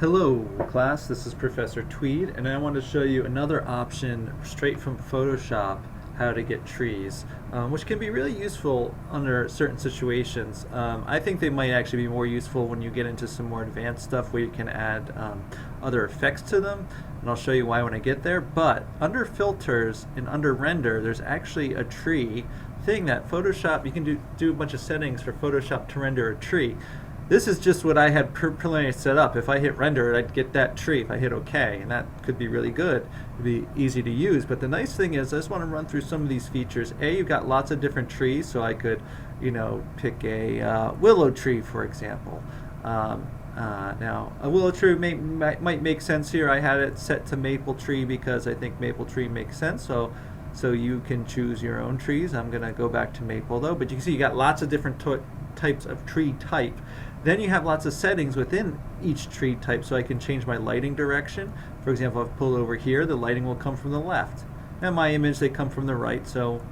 Hello class, this is Professor Tweed and I want to show you another option straight from Photoshop how to get trees, which can be really useful under certain situations. I think they might actually be more useful when you get into some more advanced stuff where you can add other effects to them, and I'll show you why when I get there. But under filters and under render, there's actually a tree thing that Photoshop, you can do a bunch of settings for Photoshop to render a tree. This is just what I had preliminarily set up. If I hit render, I'd get that tree if I hit OK, and that could be really good. It'd be easy to use. But the nice thing is, I just want to run through some of these features. You've got lots of different trees, so I could, pick a willow tree, for example. Now, a willow tree might make sense here. I had it set to maple tree because I think maple tree makes sense. So you can choose your own trees. I'm going to go back to maple though, but you can see you got lots of different types of tree type. Then you have lots of settings within each tree type, so I can change my lighting direction. For example, if I pull over here, the lighting will come from the left. Now my image, they come from the right, so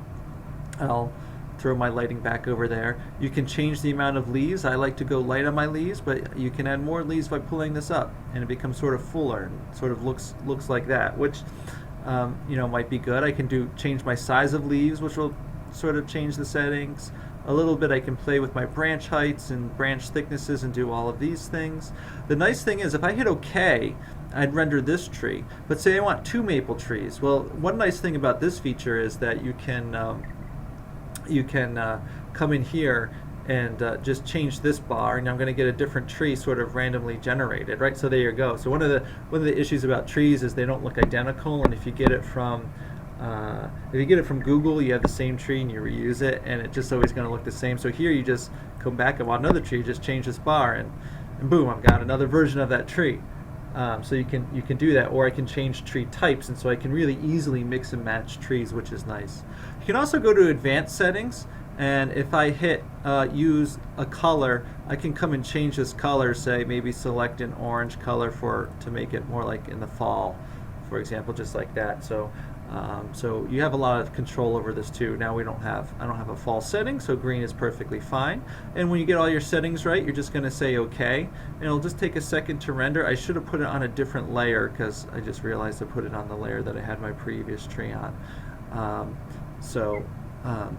I'll throw my lighting back over there. You can change the amount of leaves. I like to go light on my leaves, but you can add more leaves by pulling this up, and it becomes sort of fuller and sort of looks like that, which might be good. I can change my size of leaves, which will sort of change the settings a little bit. I can play with my branch heights and branch thicknesses and do all of these things. The nice thing is, if I hit OK, I'd render this tree. But say I want two maple trees. Well, one nice thing about this feature is that you can come in here and just change this bar, and I'm going to get a different tree sort of randomly generated, right? So there you go. So one of the issues about trees is they don't look identical, and if you get it from Google, you have the same tree and you reuse it, and it's just always going to look the same. So here you just come back and want another tree, just change this bar, and boom, I've got another version of that tree. So you can do that, or I can change tree types, and so I can really easily mix and match trees, which is nice. You can also go to advanced settings, and if I hit use a color, I can come and change this color. Say maybe select an orange color to make it more like in the fall, for example, just like that. So you have a lot of control over this too. Now I don't have a fall setting, so green is perfectly fine. And when you get all your settings right, you're just going to say OK, and it'll just take a second to render. I should have put it on a different layer because I just realized I put it on the layer that I had my previous tree on.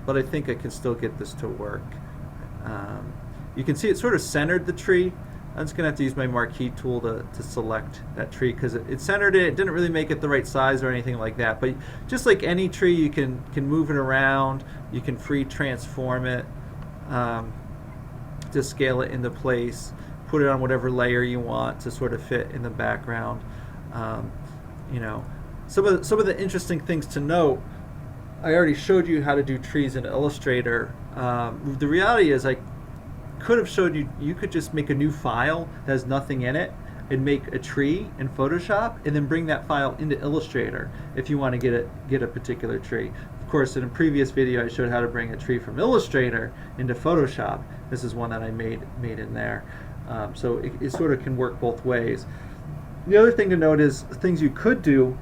But I think I can still get this to work. You can see it sort of centered the tree. I'm just going to have to use my marquee tool to select that tree because it centered it. It didn't really make it the right size or anything like that. But just like any tree, you can move it around. You can free transform it to scale it into place. Put it on whatever layer you want to sort of fit in the background. Some of the interesting things to note. I already showed you how to do trees in Illustrator. The reality is I could have showed you could just make a new file that has nothing in it and make a tree in Photoshop and then bring that file into Illustrator if you want to get a particular tree. Of course, in a previous video I showed how to bring a tree from Illustrator into Photoshop. This is one that I made in there. So it sort of can work both ways. The other thing to note is things you could do.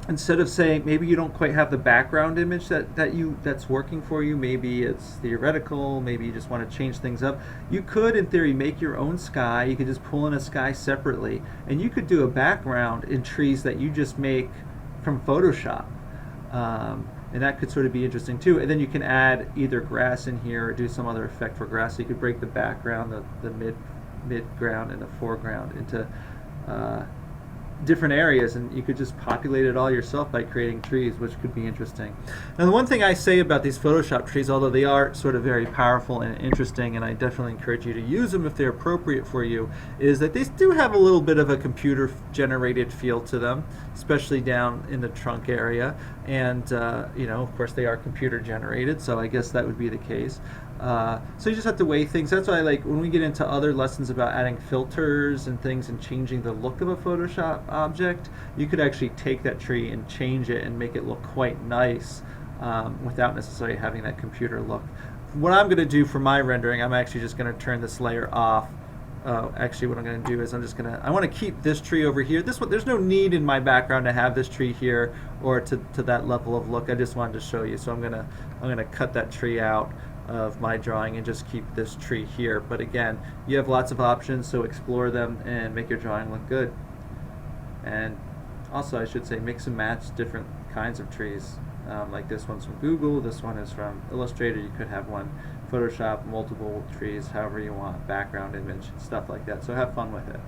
Instead of saying maybe you don't quite have the background image that's working for you, maybe it's theoretical, maybe you just want to change things up, you could in theory make your own sky. You could just pull in a sky separately, and you could do a background in trees that you just make from Photoshop, and that could sort of be interesting too. And then you can add either grass in here or do some other effect for grass. So you could break the background, the midground, and the foreground into different areas, and you could just populate it all yourself by creating trees, which could be interesting. Now, the one thing I say about these Photoshop trees, although they are sort of very powerful and interesting, and I definitely encourage you to use them if they're appropriate for you, is that they do have a little bit of a computer-generated feel to them, especially down in the trunk area. And of course, they are computer-generated, so I guess that would be the case. So you just have to weigh things. That's why I like when we get into other lessons about adding filters and things and changing the look of a Photoshop object, you could actually take that tree and change it and make it look quite nice without necessarily having that computer look. What I'm going to do for my rendering, I'm actually just going to turn this layer off. Actually, what I'm going to do is I want to keep this tree over here. This one, there's no need in my background to have this tree here or to that level of look. I just wanted to show you, so I'm going to cut that tree out. of my drawing and just keep this tree here. But again, you have lots of options, so explore them and make your drawing look good. And also, I should say, mix and match different kinds of trees. Like this one's from Google, this one is from Illustrator. You could have one Photoshop, multiple trees, however you want, background image, stuff like that. So have fun with it.